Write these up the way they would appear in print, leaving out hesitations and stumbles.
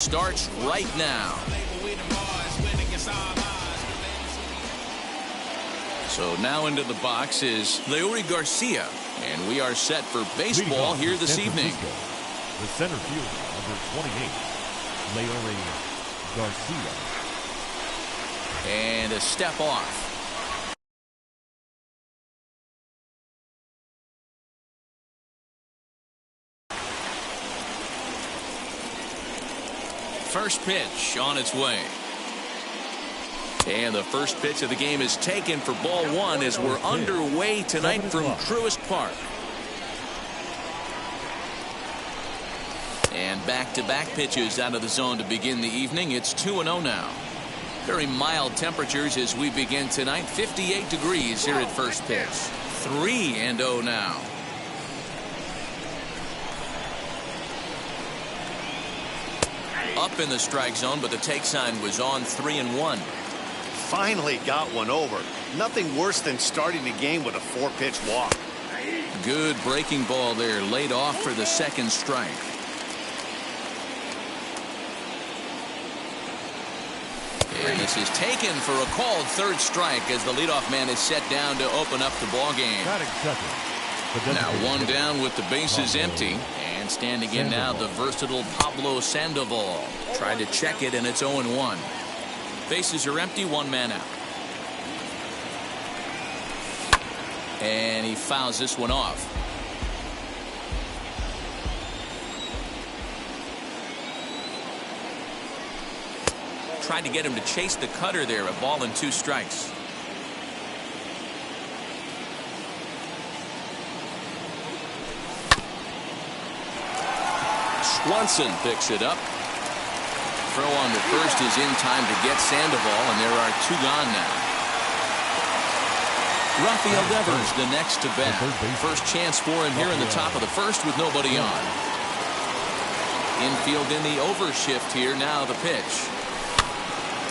Starts right now. So now into the box is Leury Garcia, and we are set for baseball here this evening. The center fielder, number 28, Leury Garcia. And a step off. First pitch on its way. And the first pitch of the game is taken for ball one as we're underway tonight from Truist Park. And back-to-back pitches out of the zone to begin the evening. It's 2-0 now. Very mild temperatures as we begin tonight. 58 degrees here at first pitch. 3-0 now. Up in the strike zone, but the take sign was on. 3-1. Finally got one over. Nothing worse than starting the game with a 4-pitch walk. Good breaking ball there, laid off for the second strike. And this is taken for a called third strike as the leadoff man is set down to open up the ball game. Now one down with the bases empty. And standing in now the versatile Pablo Sandoval. Tried to check it, and it's 0-1. Bases are empty, one man out. And he fouls this one off. Tried to get him to chase the cutter there. A ball and 2 strikes. Swanson picks it up. Throw on to first is in time to get Sandoval, and there are 2 gone now. Rafael Devers the next to bat. First chance for him here in the top of the first with nobody on. Infield in the overshift here. Now the pitch.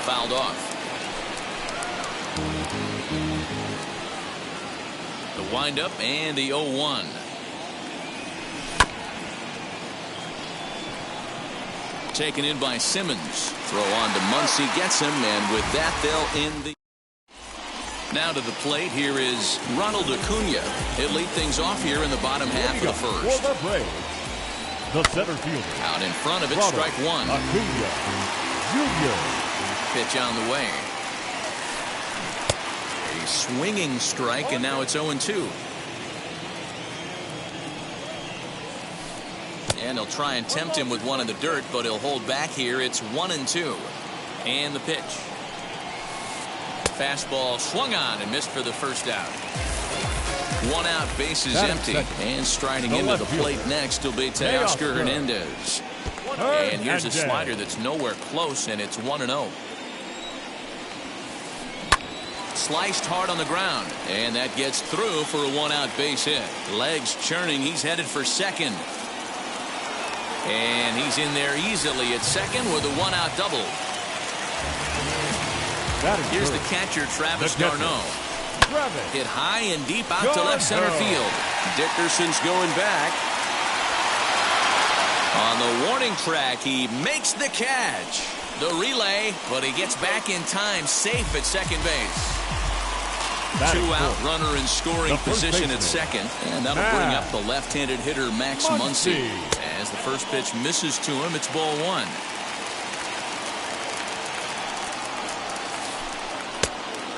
Fouled off. The windup and the 0-1. Taken in by Simmons. Throw on to Muncy, gets him, and with that they'll end the. Now to the plate, here is Ronald Acuna. He'll lead things off here in the bottom half of the first. The center fielder. Out in front of it, strike one. Acuna Jr. Pitch on the way. A swinging strike, and now it's 0-2. And they'll try and tempt him with one in the dirt, but he'll hold back here. It's 1-2. And the pitch. Fastball swung on and missed for the first out. One out, bases empty. And striding into the plate next will be Teoscar Hernandez. And here's a slider that's nowhere close, and it's 1-0. Sliced hard on the ground, and that gets through for a one-out base hit. Legs churning, he's headed for second. And he's in there easily at second with a one-out double. Here's the catcher, Travis d'Arnaud. Hit high and deep out to left center field. Dickerson's going back. On the warning track, he makes the catch. The relay, but he gets back in time, safe at second base. 2-out runner in scoring position at second, and that'll bring up the left-handed hitter Max Muncy. As the first pitch misses to him, it's ball one.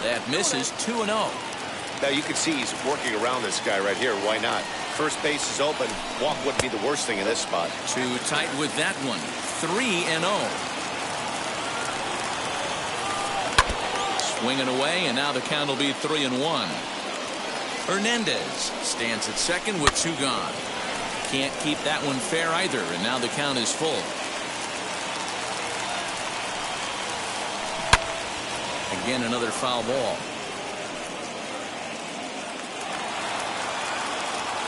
That misses. 2-0. Now you can see he's working around this guy right here. Why not? First base is open. Walk wouldn't be the worst thing in this spot. Too tight with that one. 3-0. Swinging away, and now the count will be 3-1. Hernandez stands at second with 2 gone. Can't keep that one fair either, and now the count is full. Again, another foul ball.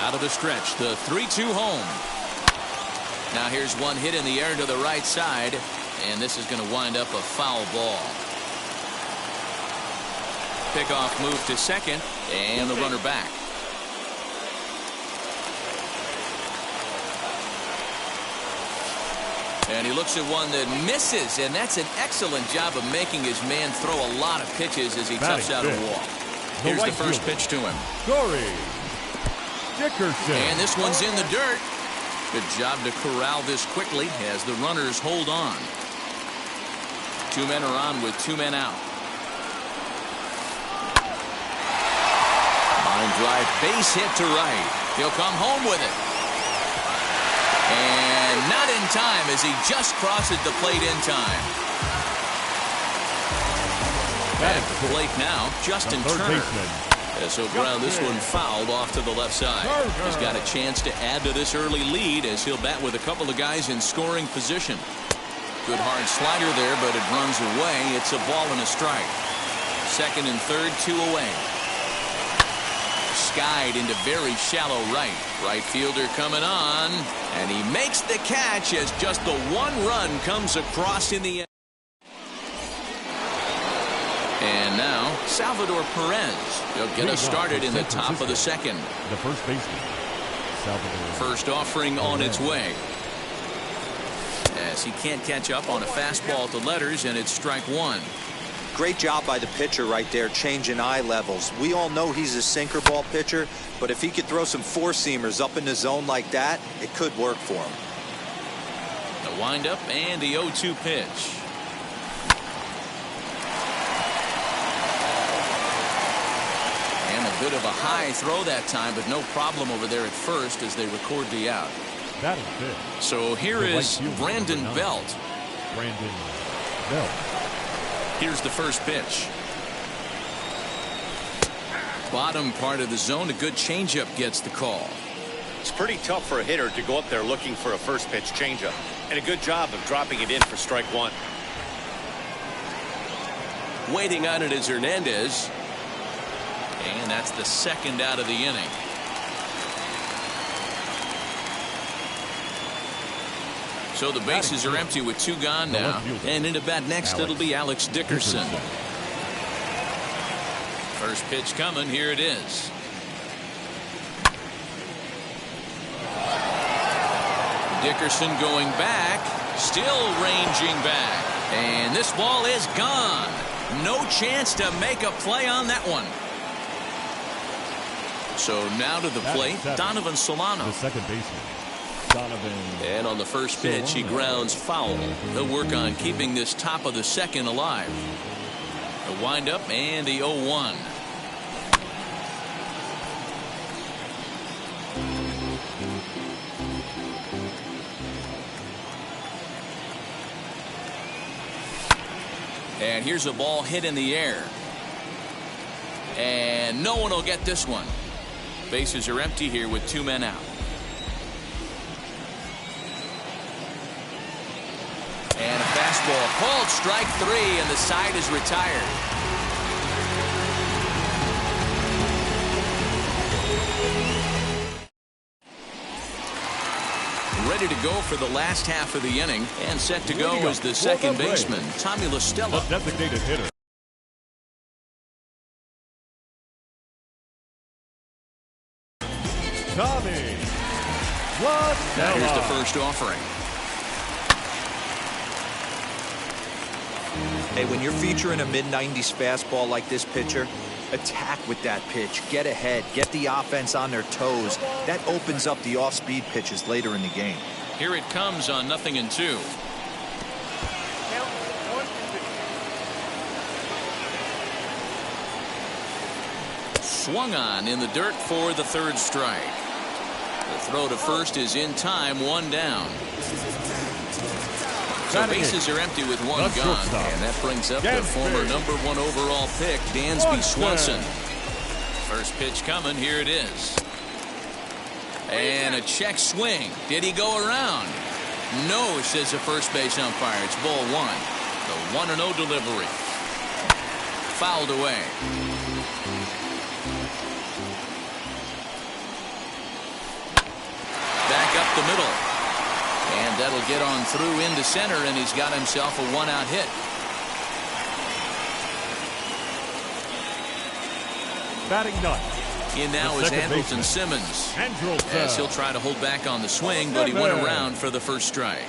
Out of the stretch, the 3-2 home. Now here's one hit in the air to the right side, and this is going to wind up a foul ball. Pickoff move to second, and the runner back. And he looks at one that misses, and that's an excellent job of making his man throw a lot of pitches as he toughs out a walk. Here's the first pitch to him. Dickerson. And this one's in the dirt. Good job to corral this quickly as the runners hold on. 2 men are on with 2 men out. Line drive, base hit to right. He'll come home with it. And not in time as he just crosses the plate in time. At the plate now, Justin Turner. As he'll ground this one fouled off to the left side. He's got a chance to add to this early lead as he'll bat with a couple of guys in scoring position. Good hard slider there, but it runs away. It's a ball and a strike. Second and third, 2 away. Skied into very shallow right. Right fielder coming on, and he makes the catch as just the 1 run comes across in the end. And now Salvador Perez. He'll get us started in the top of the second. The first baseman, Salvador. First offering on its way. As he can't catch up on a fastball to letters, and it's strike 1. Great job by the pitcher right there, changing eye levels. We all know he's a sinker ball pitcher, but if he could throw some 4-seamers up in the zone like that, it could work for him. The windup and the 0-2 pitch. And a bit of a high throw that time, but no problem over there at first as they record the out. So here is Brandon Belt. Brandon Belt. Here's the first pitch. Bottom part of the zone, a good changeup gets the call. It's pretty tough for a hitter to go up there looking for a first pitch changeup, and a good job of dropping it in for strike 1. Waiting on it is Hernandez, and that's the second out of the inning. So the bases are empty with 2 gone now. And into bat next, it'll be Alex Dickerson. First pitch coming. Here it is. Dickerson going back. Still ranging back. And this ball is gone. No chance to make a play on that one. So now to the plate, Donovan Solano. The second baseman. And on the first pitch, he grounds foul. They'll work on keeping this top of the second alive. The windup and the 0-1. And here's a ball hit in the air. And no one will get this one. Bases are empty here with 2 men out. And a fastball called strike 3, and the side is retired. Ready to go for the last half of the inning, and set to go is the second baseman, Tommy La Stella. The designated hitter. Tommy La Stella. Here's the first offering. Hey, when you're featuring a mid-90s fastball like this pitcher, attack with that pitch. Get ahead. Get the offense on their toes. That opens up the off-speed pitches later in the game. Here it comes on 0-2. Swung on in the dirt for the 3rd strike. The throw to first is in time, 1 down. So bases are empty with 1 gone, and that brings up the former #1 overall pick, Dansby Swanson. First pitch coming. Here it is. And a check swing. Did he go around? No, says the first base umpire. It's ball 1. The 1-0 delivery. Fouled away. Back up the middle. And that'll get on through into center, and he's got himself a 1-out hit. Batting ninth. In now is Andrelton Simmons. As he'll try to hold back on the swing, but he went around for the first strike.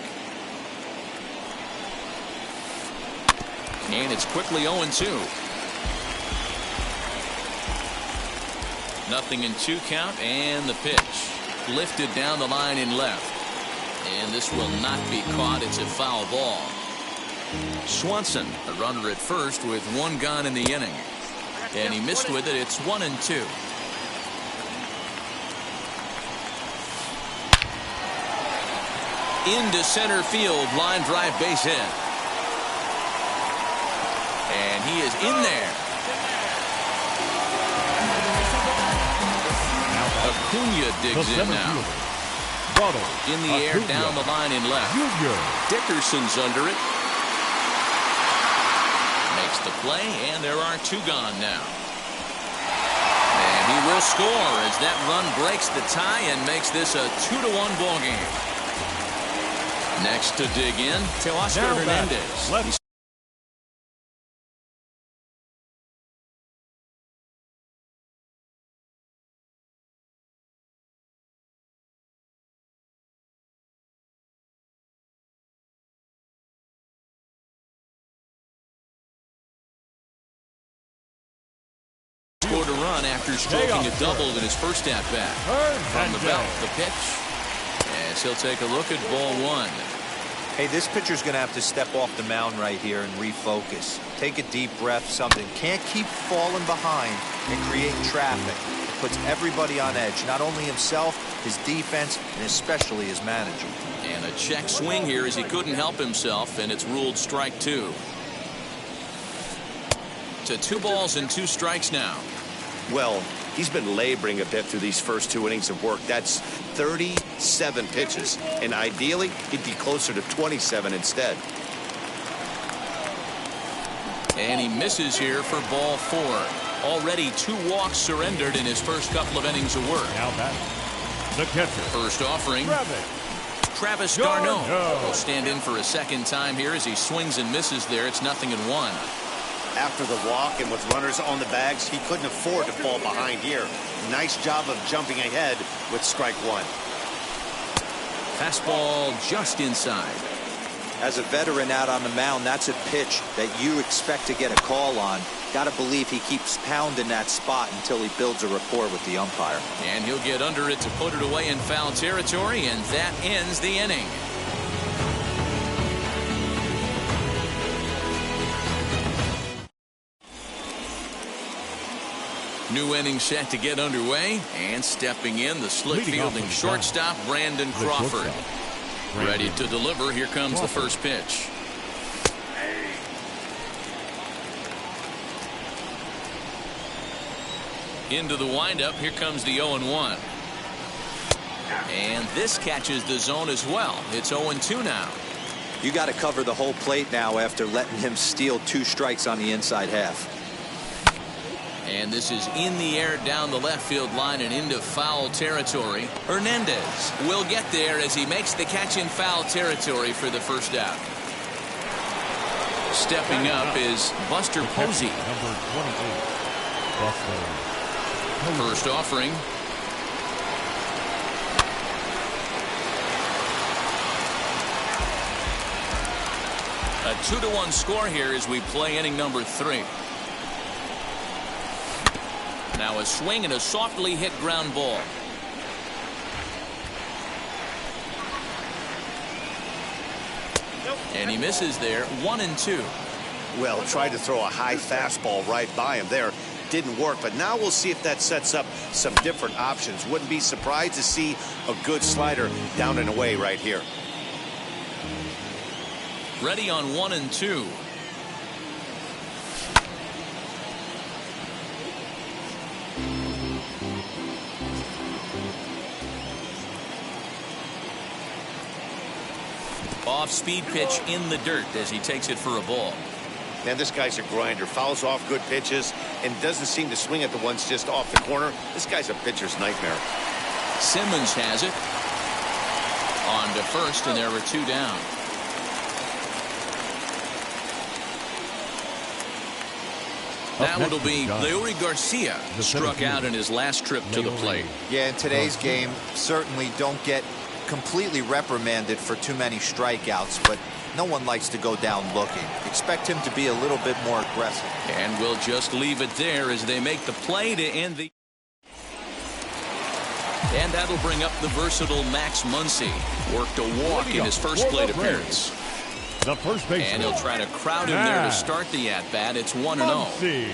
And it's quickly 0-2. 0-2 count, and the pitch lifted down the line in left. And this will not be caught. It's a foul ball. Swanson, a runner at first with 1 gone in the inning. And he missed with it. It's 1-2. Into center field, line drive, base hit. And he is in there. Acuna digs in now. In the air, down the line in left. Dickerson's under it. Makes the play, and there are 2 gone now. And he will score as that run breaks the tie and makes this a 2-1 ball game. Next to dig in, Teoscar Hernandez. Scored a run after stroking a double in his first at bat. From the belt, the pitch. As he'll take a look at ball 1. Hey, this pitcher's going to have to step off the mound right here and refocus. Take a deep breath, something. Can't keep falling behind and create traffic. It puts everybody on edge, not only himself, his defense, and especially his manager. And a check swing here as he couldn't help himself, and it's ruled strike 2. To 2 balls and 2 strikes now. Well, he's been laboring a bit through these first 2 innings of work. That's 37 pitches, and ideally he'd be closer to 27 instead. And he misses here for ball 4. Already 2 walks surrendered in his first couple of innings of work. Now back, the catcher. First offering, Travis d'Arnaud will stand in for a second time here as he swings and misses there. It's 0-1. After the walk and with runners on the bags, he couldn't afford to fall behind here. Nice job of jumping ahead with strike 1. Fastball just inside. As a veteran out on the mound, that's a pitch that you expect to get a call on. Got to believe he keeps pounding that spot until he builds a rapport with the umpire. And he'll get under it to put it away in foul territory, and that ends the inning. New inning set to get underway, and stepping in, the slick fielding shortstop, Brandon Crawford. Ready to deliver. Here comes the first pitch. Into the windup. Here comes the 0-1. And this catches the zone as well. It's 0-2 now. You got to cover the whole plate now after letting him steal 2 strikes on the inside half. And this is in the air down the left field line and into foul territory. Hernandez will get there as he makes the catch in foul territory for the first out. Stepping up is Buster Posey. Number 28, Buster. First offering. A 2-1 score here as we play inning number 3. Now a swing and a softly hit ground ball. And he misses there. 1-2. Well, tried to throw a high fastball right by him there. Didn't work, but now we'll see if that sets up some different options. Wouldn't be surprised to see a good slider down and away right here. Ready on 1-2. Off-speed pitch in the dirt as he takes it for a ball. Man, this guy's a grinder. Fouls off good pitches and doesn't seem to swing at the ones just off the corner. This guy's a pitcher's nightmare. Simmons has it. On to first, and there are 2 down. Now it'll be Leury Garcia, struck out in his last trip to the plate. Yeah, in today's game, certainly don't get completely reprimanded for too many strikeouts, but No one likes to go down looking. Expect him to be a little bit more aggressive. And we'll just leave it there as they make the play to end the... And that'll bring up the versatile Max Muncy. Worked a walk in his first plate appearance. The first baseman. And he'll try to crowd him there to start the at-bat. It's 1-0.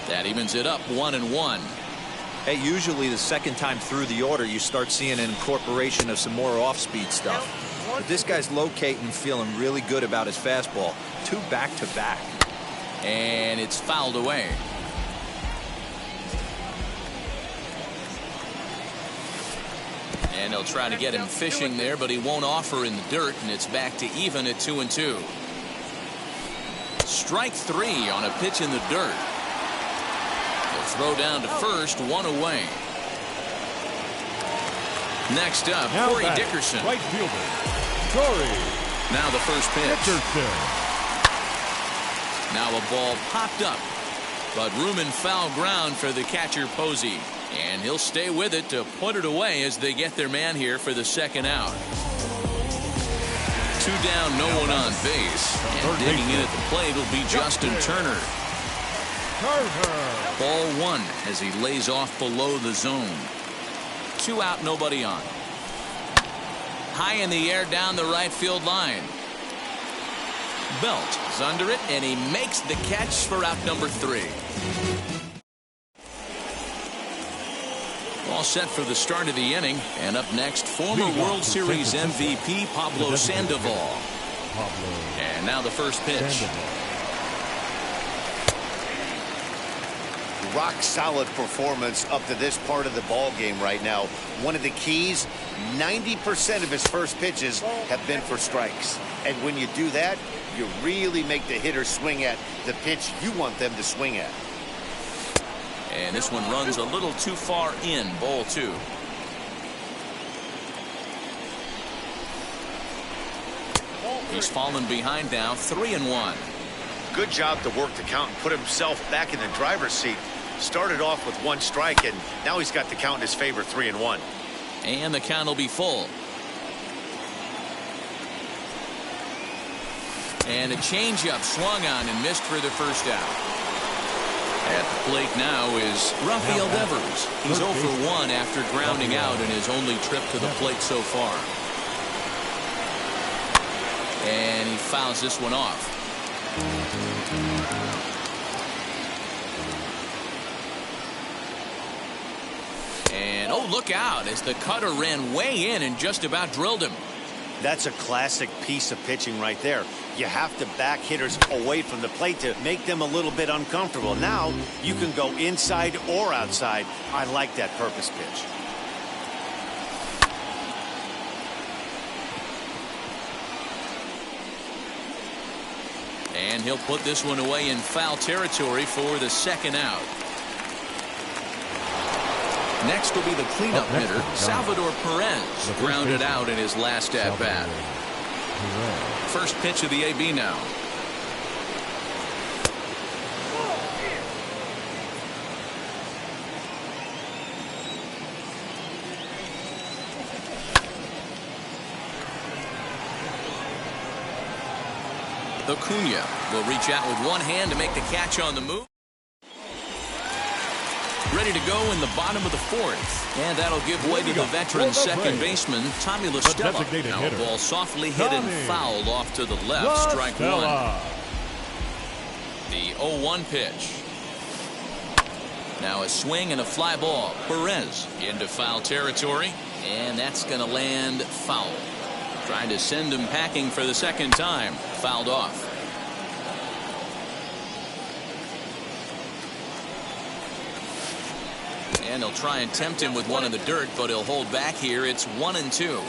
That evens it up 1-1. Hey, usually the second time through the order, you start seeing an incorporation of some more off-speed stuff. But this guy's locating, feeling really good about his fastball. 2 back-to-back. And it's fouled away. And they'll try to get him fishing there, but he won't offer in the dirt, and it's back to even at 2-2. Strike 3 on a pitch in the dirt. He'll throw down to first, 1 away. Next up, Corey Dickerson. Right fielder, Corey. Now the first pitch. Dickerson. Now a ball popped up, but room and foul ground for the catcher Posey. And he'll stay with it to put it away as they get their man here for the second out. 2 down, no one on base. And digging in at the plate will be Justin Turner. Ball 1 as he lays off below the zone. 2 out, nobody on. High in the air down the right field line. Belt is under it, and he makes the catch for out number 3. All set for the start of the inning. And up next, former World Series MVP Pablo Sandoval. And now the first pitch. Rock solid performance up to this part of the ball game right now. One of the keys, 90% of his first pitches have been for strikes. And when you do that, you really make the hitter swing at the pitch you want them to swing at. And this one runs a little too far in, ball 2. He's fallen behind now, 3-1. Good job to work the count and put himself back in the driver's seat. Started off with 1 strike, and now he's got the count in his favor, 3-1. And the count will be full. And a changeup swung on and missed for the first out. At the plate now is Rafael Devers. He's 0 for 1 after grounding out in his only trip to the plate so far. And he fouls this one off. And oh, look out as the cutter ran way in and just about drilled him. That's a classic piece of pitching right there. You have to back hitters away from the plate to make them a little bit uncomfortable. Now you can go inside or outside. I like that purpose pitch. And he'll put this one away in foul territory for the second out. Next will be the cleanup hitter, Salvador Perez, grounded out in his last at-bat. First pitch of the AB now. Acuna will reach out with one hand to make the catch on the move. Ready to go in the bottom of the 4th. And that'll give way to the veteran second baseman, Tommy La Stella. Now a ball softly hit and fouled off to the left. Strike 1. The 0-1 pitch. Now a swing and a fly ball. Perez into foul territory. And that's going to land foul. Trying to send him packing for the second time. Fouled off. And they'll try and tempt him with one in the dirt, but he'll hold back here. It's 1-2.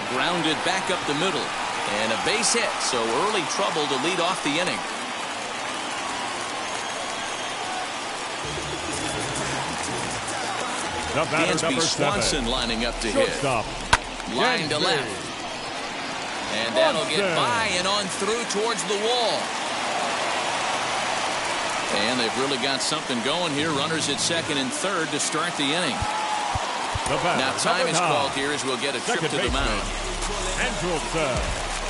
Grounded back up the middle. And a base hit, so early trouble to lead off the inning. Dansby Swanson lining up to hit. Line to left. And that'll get by and on through towards the wall. And they've really got something going here. Runners at second and third to start the inning. Now time is called here as we'll get a trip to the mound.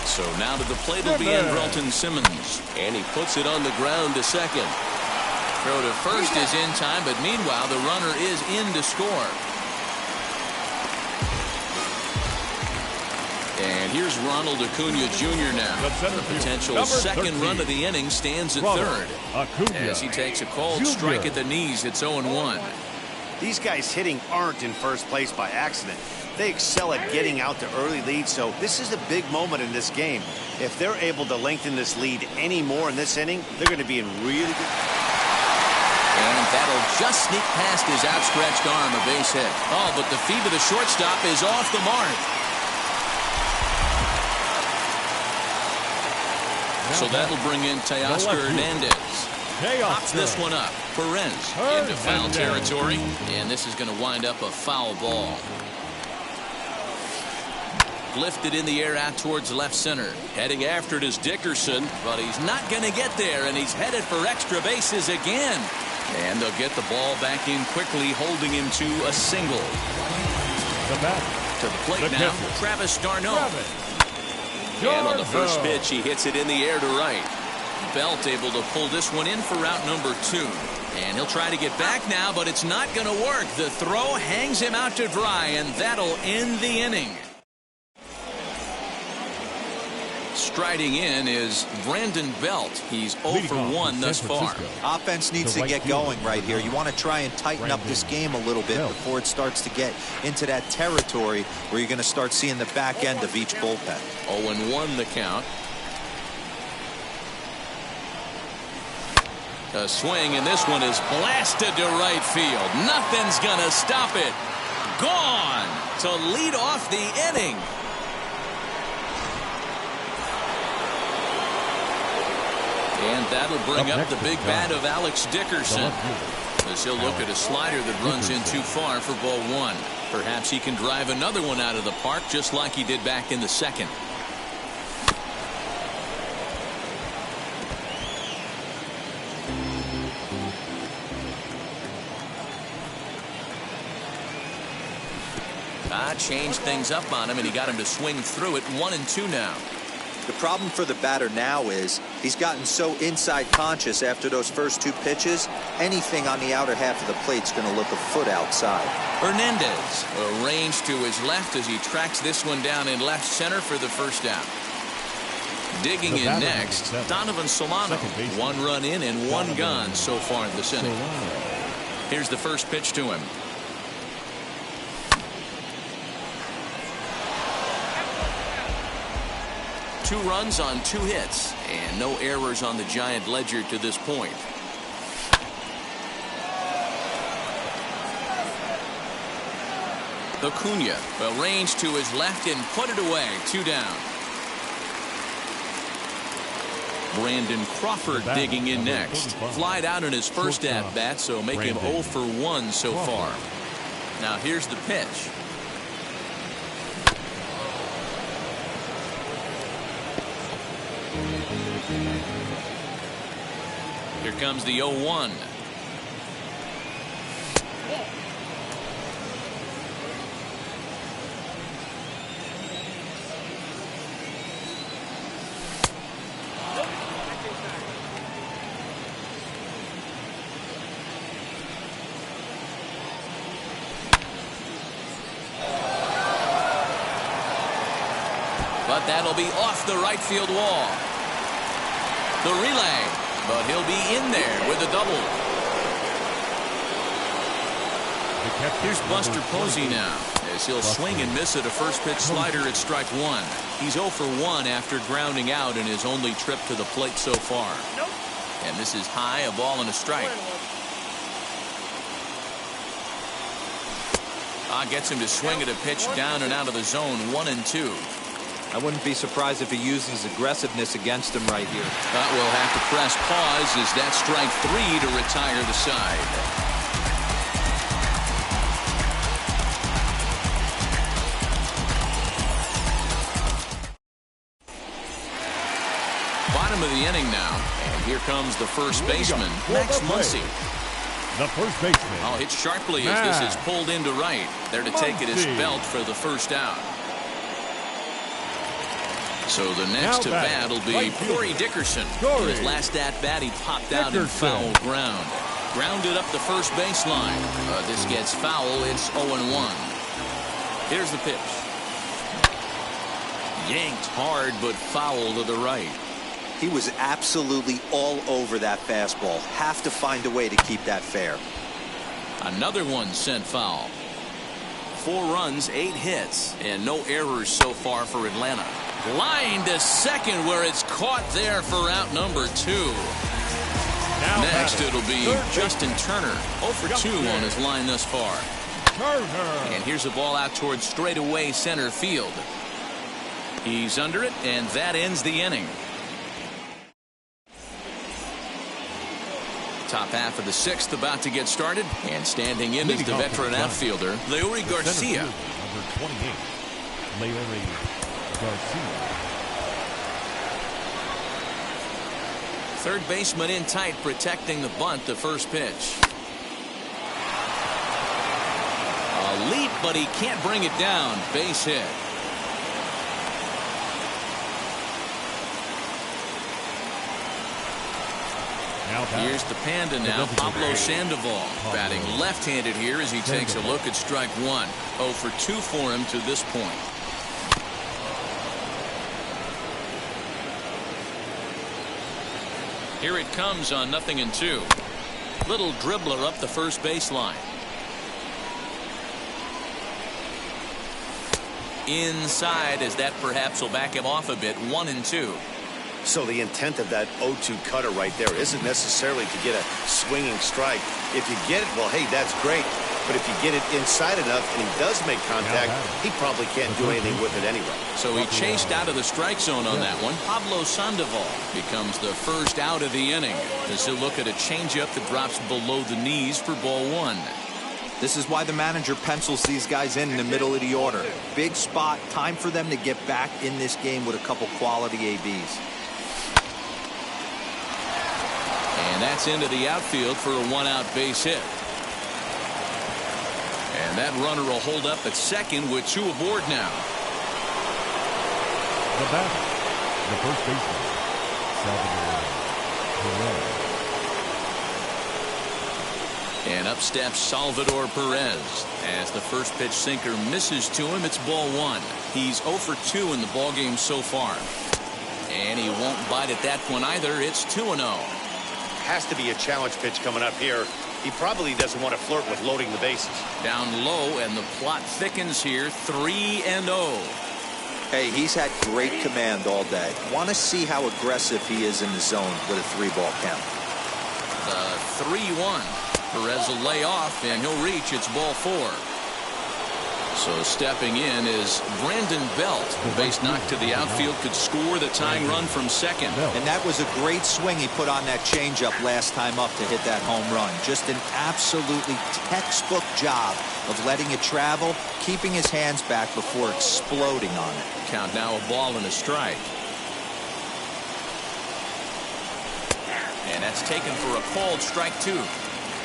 So now to the plate will be Andrelton Simmons. And he puts it on the ground to second. Throw to first is in time, but meanwhile the runner is in to score. And here's Ronald Acuna Jr. now. The potential second run of the inning stands at third. As he takes a cold strike at the knees, it's 0-1. These guys hitting aren't in first place by accident. They excel at getting out to early leads, so this is a big moment in this game. If they're able to lengthen this lead any more in this inning, they're going to be in really good. And that'll just sneak past his outstretched arm, a base hit. Oh, but the feet of the shortstop is off the mark. So that'll bring in Teoscar Hernandez. Pops this one up. Perez into foul territory. And this is going to wind up a foul ball. Lifted in the air out towards left center. Heading after it is Dickerson, but he's not going to get there, and he's headed for extra bases again. And they'll get the ball back in quickly, holding him to a single. To the plate now, Travis d'Arnaud. And on the first pitch, he hits it in the air to right. Belt able to pull this one in for route number 2. And he'll try to get back now, but it's not going to work. The throw hangs him out to dry, and that'll end the inning. Striding in is Brandon Belt. He's 0 for 1 thus far. Offense needs to get going right here. You want to try and tighten up this game a little bit before it starts to get into that territory where you're going to start seeing the back end of each bullpen. 0-1 the count. A swing, and this one is blasted to right field. Nothing's going to stop it. Gone to lead off the inning. And that'll bring up the big bat of Alex Dickerson, as he'll look at a slider that runs in too far for ball 1. Perhaps he can drive another one out of the park just like he did back in the second. Changed things up on him, and he got him to swing through it. 1-2 now. The problem for the batter now is he's gotten so inside conscious after those first 2 pitches. Anything on the outer half of the plate's going to look a foot outside. Hernandez arranged to his left as he tracks this one down in left center for the first out. Digging in next, Donovan Solano. 1 run in and 1 gone so far in this inning. Here's the first pitch to him. Two runs on 2 hits, and no errors on the Giant ledger to this point. Acuna arranged to his left and put it away. 2 down. Brandon Crawford digging in next. Flied out in his first at bat, so make him 0 for 1 so far. Now here's the pitch. Here comes the 0-1. But that'll be off the right field wall. The relay, but he'll be in there with a double. Here's Buster Posey now, as he'll swing and miss at a first pitch slider at strike 1. He's 0 for 1 after grounding out in his only trip to the plate so far. And this is high, a ball and a strike. Gets him to swing at a pitch down and out of the zone. 1-2. I wouldn't be surprised if he uses aggressiveness against him right here. We'll have to press pause as that's strike 3 to retire the side. Bottom of the inning now, and here comes the first baseman, Max Muncy. the first baseman. Oh, hit sharply as this is pulled into right. There to take it is Belt for the first out. So the next to bat will be Corey Dickerson. In his last at-bat, he popped out in foul ground. Grounded up the first baseline. This gets foul. It's 0-1. Here's the pitch. Yanked hard, but foul to the right. He was absolutely all over that fastball. Have to find a way to keep that fair. Another one sent foul. 4 runs, 8 hits, and no errors so far for Atlanta. Line to second where it's caught there for out number 2. Next it'll be Justin Turner. 0 for 2 on his line thus far. And here's a ball out towards straightaway center field. He's under it, and that ends the inning. Top half of the 6th about to get started, and standing in is the veteran outfielder, Leury Garcia. Number 28, Leury Garcia. Third baseman in tight, protecting the bunt, the first pitch. A leap, but he can't bring it down. Base hit. Here's the Panda now, Pablo Sandoval, batting left-handed here as he takes a look at strike 1. 0 for 2 for him to this point. Here it comes on 0-2. Little dribbler up the first baseline. Inside, as that perhaps will back him off a bit. 1-2. So the intent of that 0-2 cutter right there isn't necessarily to get a swinging strike. If you get it, well, hey, that's great. But if you get it inside enough and he does make contact, he probably can't do anything with it anyway. So he chased out of the strike zone on that one. Pablo Sandoval becomes the first out of the inning as he'll look at a changeup that drops below the knees for ball 1. This is why the manager pencils these guys in the middle of the order. Big spot, time for them to get back in this game with a couple quality ABs. And that's into the outfield for a 1-out base hit. And that runner will hold up at second with 2 aboard now. The batter, the first baseman, Salvador Perez. And up steps Salvador Perez as the first pitch sinker misses to him. It's ball 1. He's 0 for 2 in the ballgame so far. And he won't bite at that one either. It's 2-0. Has to be a challenge pitch coming up here. He probably doesn't want to flirt with loading the bases. Down low, and the plot thickens here. 3-0. Hey, he's had great command all day. Want to see how aggressive he is in the zone with a 3-ball count. The 3-1. Perez will lay off, and he'll reach. It's ball 4. So stepping in is Brandon Belt. The base knock to the outfield could score the tying run from second. And that was a great swing he put on that changeup last time up to hit that home run. Just an absolutely textbook job of letting it travel, keeping his hands back before exploding on it. Count now a ball and a strike. And that's taken for a called strike 2.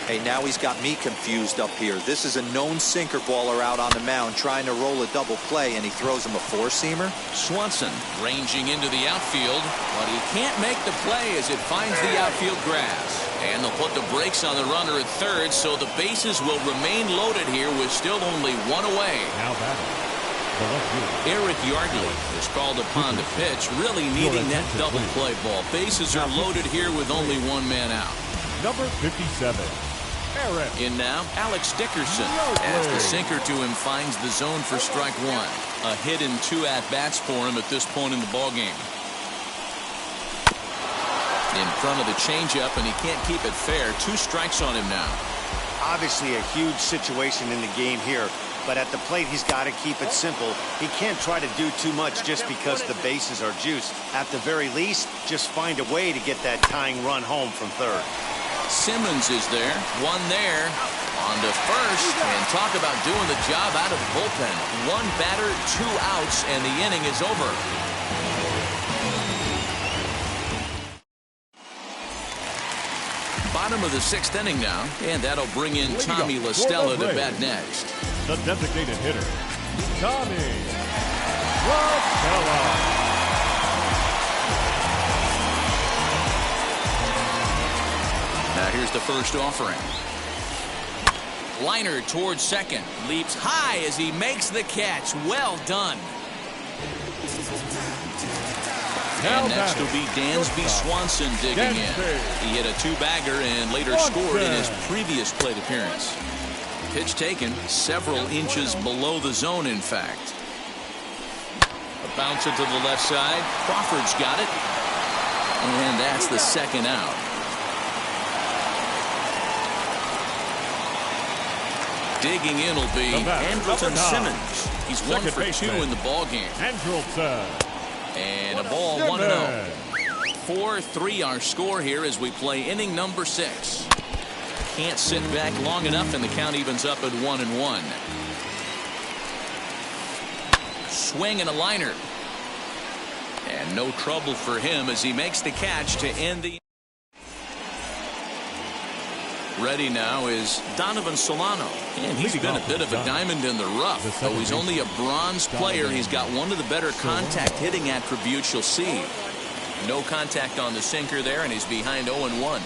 Hey, now he's got me confused up here. This is a known sinker baller out on the mound trying to roll a double play, and he throws him a 4-seamer. Swanson ranging into the outfield, but he can't make the play as it finds the outfield grass. And they'll put the brakes on the runner at third, so the bases will remain loaded here with still only 1 away. Now batting, the left fielder, Eric Yardley is called upon to pitch, really needing that double play ball. Bases are loaded here with only 1 man out. number 57. In now, Alex Dickerson, as the sinker to him finds the zone for strike 1. A hit in 2 at-bats for him at this point in the ballgame. In front of the changeup, and he can't keep it fair. 2 strikes on him now. Obviously a huge situation in the game here, but at the plate he's got to keep it simple. He can't try to do too much just because the bases are juiced. At the very least, just find a way to get that tying run home from third. Simmons is there. 1 there. On to first. And talk about doing the job out of the bullpen. 1 batter, 2 outs, and the inning is over. Bottom of the 6th inning now, and that'll bring in Tommy La Stella to bat next. The designated hitter, Tommy La Stella. Now here's the first offering. Liner towards second. Leaps high as he makes the catch. Well done. And next will be Dansby Swanson digging in. He hit a 2-bagger and later scored in his previous plate appearance. Pitch taken several inches below the zone, in fact. A bouncer to the left side. Crawford's got it. And that's the second out. Digging in will be Andrelton Simmons. He's 1 for 2 in the ballgame. And a ball 1-0. 4-3 our score here as we play inning number 6. Can't sit back long enough, and the count evens up at 1-1. Swing and a liner. And no trouble for him as he makes the catch to end the. Ready now is Donovan Solano, and he's been a bit of a diamond in the rough. Though he's only a bronze player, he's got one of the better contact hitting attributes you'll see. No contact on the sinker there, and he's behind 0-1.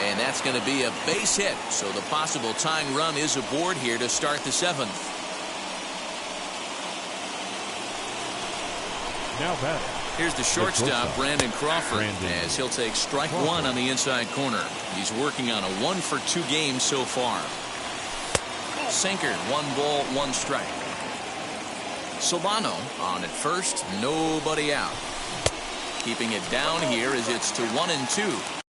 And that's going to be a base hit, so the possible tying run is aboard here to start the 7th. Now batting. Here's the shortstop, Brandon Crawford, as he'll take strike 1 on the inside corner. He's working on a 1 for 2 game so far. Sinker, 1 ball, 1 strike. Solano on at first, nobody out. Keeping it down here as it's to 1-2.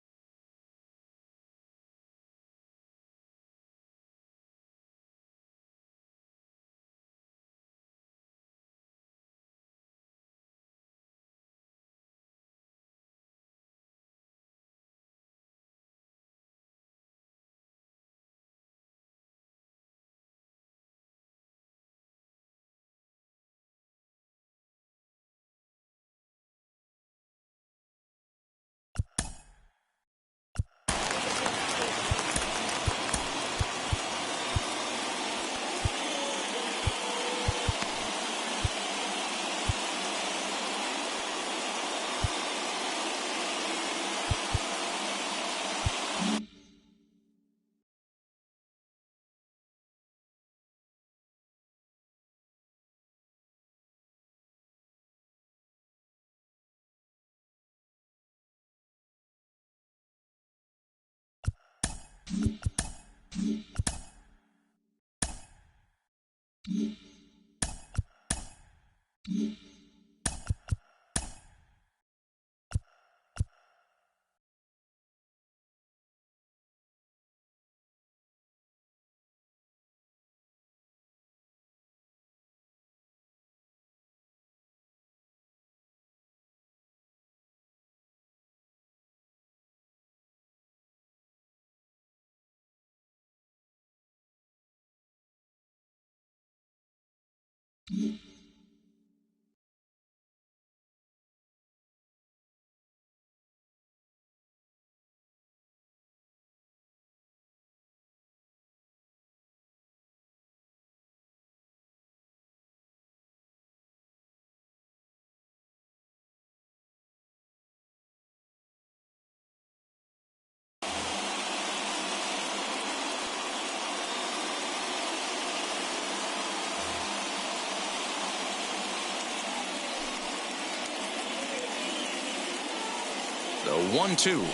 The 1-2.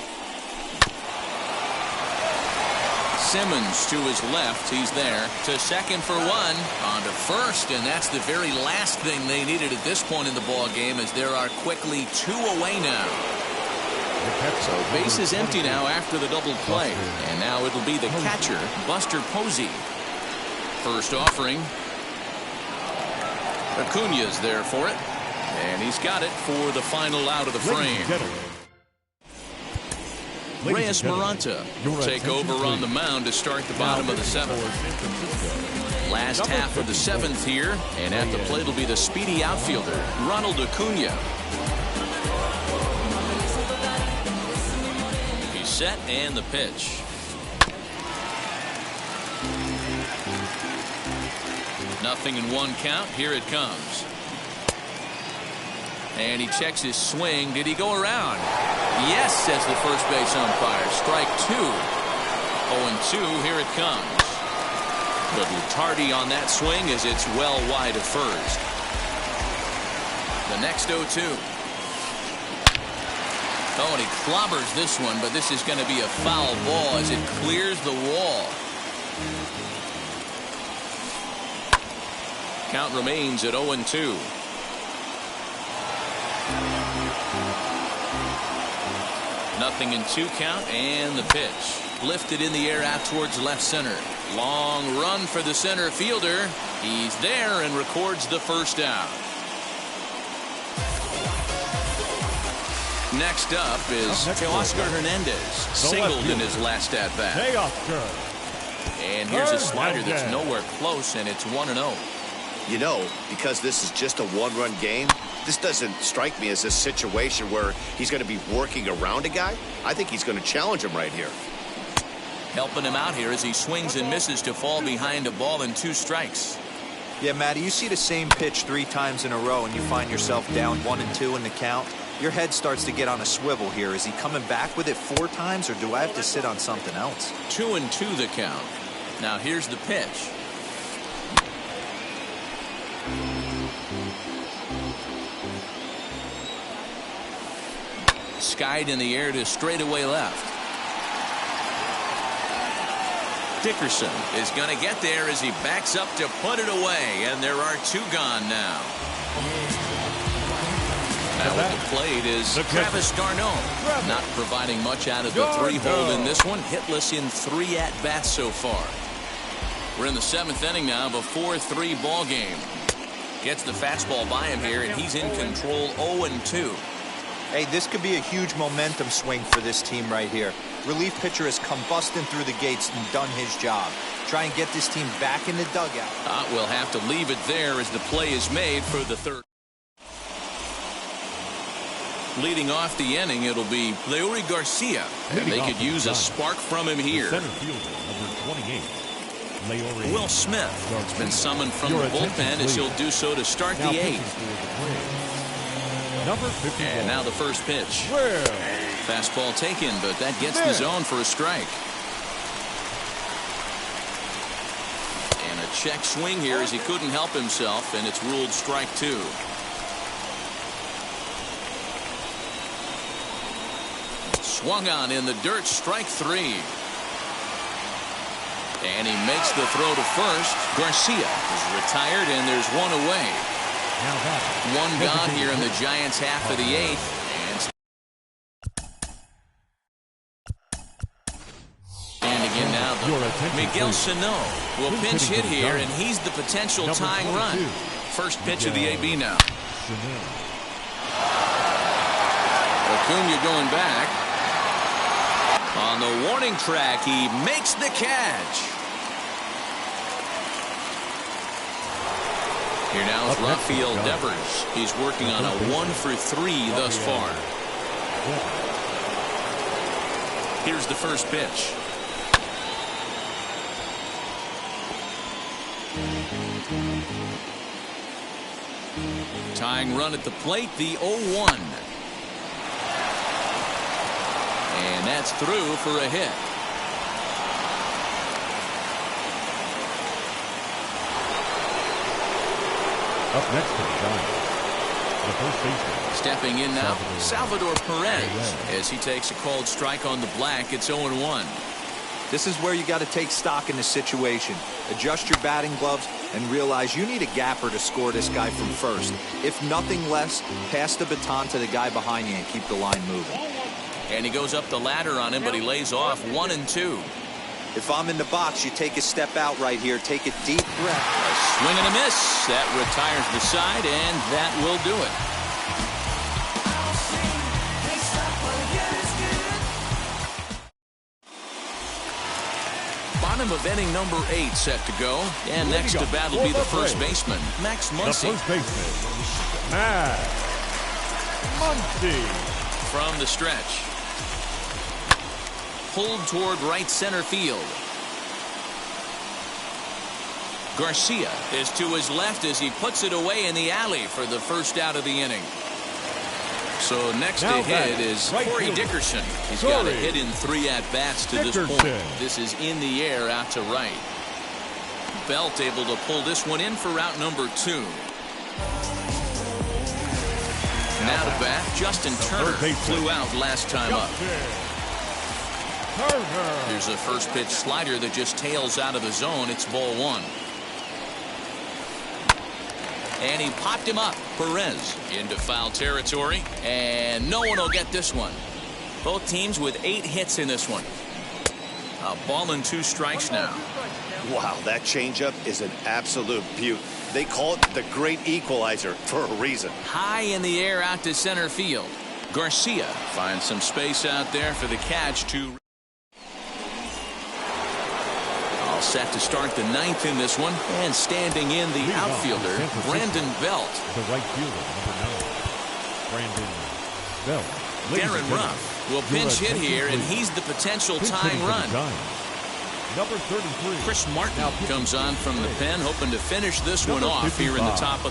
Simmons to his left. He's there to second for 1. On to first, and that's the very last thing they needed at this point in the ball game, as there are quickly 2 away now. So base is empty now after the double play, and now it'll be the catcher, Buster Posey. First offering. Acuna's there for it, and he's got it for the final out of the frame. Reyes Maranta will take over on the mound to start the bottom of the 7th. Last half of the 7th here, and at the plate will be the speedy outfielder, Ronald Acuna. set and the pitch. Nothing in one count. Here it comes. And he checks his swing. Did he go around? Yes, says the first base umpire. Strike 2. 0-2. Here it comes. Little tardy on that swing as it's well wide of first. The next 0-2. Oh, and he clobbers this one, but this is going to be a foul ball as it clears the wall. Count remains at 0-2. Nothing in 2 count, and the pitch. Lifted in the air out towards left center. Long run for the center fielder. He's there and records the first out. Next up is Teoscar Hernandez. Singled in his last at bat. And here's a slider that's nowhere close, and it's 1-0. You know, because this is just a one-run game, this doesn't strike me as a situation where he's going to be working around a guy. I think he's going to challenge him right here. Helping him out here as he swings and misses to fall behind a ball and 2 strikes. Yeah, Matty, you see the same pitch 3 times in a row and you find yourself down 1-2 in the count. Your head starts to get on a swivel here. Is he coming back with it 4 times, or do I have to sit on something else? 2-2 the count. Now here's the pitch. Skied in the air to straightaway left. Dickerson is going to get there as he backs up to put it away, and there are 2 gone now. Now at the plate is Travis d'Arnaud. Not providing much out of the 3-hole in this one. Hitless in 3 at-bats so far. We're in the 7th inning now of a 4-3 ball game. Gets the fastball by him here, and he's in control 0-2. Hey, this could be a huge momentum swing for this team right here. Relief pitcher has come busting through the gates and done his job. Try and get this team back in the dugout. We'll have to leave it there as the play is made for the 3rd. Leading off the inning, it'll be Leury Garcia, and they could use a spark from him here. Center fielder, number 28. Will Smith has been summoned from the bullpen as he'll do so to start the 8th. Number 51. And now the first pitch. Fastball taken, but that gets the zone for a strike. And a check swing here as he couldn't help himself, and it's ruled strike 2. Swung on in the dirt, strike 3. And he makes the throw to first. Garcia is retired, and there's 1 away. 1 gone here in the Giants' half of the 8th. And again now, Miguel Sano will pinch hit here, and he's the potential tying run. First pitch of the AB now. Acuna going back. On the warning track, he makes the catch. Here now is Rafael Devers. He's working on a 1-for-3 thus far. Here's the first pitch. Tying run at the plate, the 0-1. And that's through for a hit. Up next to the Giants, the first baseman. Stepping in now, Salvador Perez, as he takes a called strike on the black. It's 0-1. This is where you got to take stock in the situation. Adjust your batting gloves and realize you need a gapper to score this guy from first. If nothing less, pass the baton to the guy behind you and keep the line moving. And he goes up the ladder on him, but he lays off 1-2. If I'm in the box, you take a step out right here. Take a deep breath. A swing and a miss. That retires the side, and that will do it. Bottom of inning number 8 set to go. And next to bat will be the first baseman, Max Muncy. The first baseman, Max Muncy. From the stretch. pulled toward right center field. Garcia is to his left as he puts it away in the alley for the first out of the inning. So next to hit is Corey Dickerson. He's got a hit in 3 at-bats to this point. This is in the air out to right. Belt able to pull this one in for route number 2. Now to bat, Justin Turner flew out last time up. Here's a first pitch slider that just tails out of the zone. It's ball 1. And he popped him up. Perez into foul territory. And no one will get this one. Both teams with 8 hits in this one. A ball and 2 strikes now. Wow, that changeup is an absolute beaut. They call it the great equalizer for a reason. High in the air out to center field. Garcia finds some space out there for the catch to... All set to start the 9th in this one. And standing in the outfielder, Brandon Belt. The right fielder, number 9, Brandon Belt. Darren Ruff will pinch hit here, and he's the potential tying run. Number 33. Chris Martin comes on from the pen, hoping to finish this one off here in the top of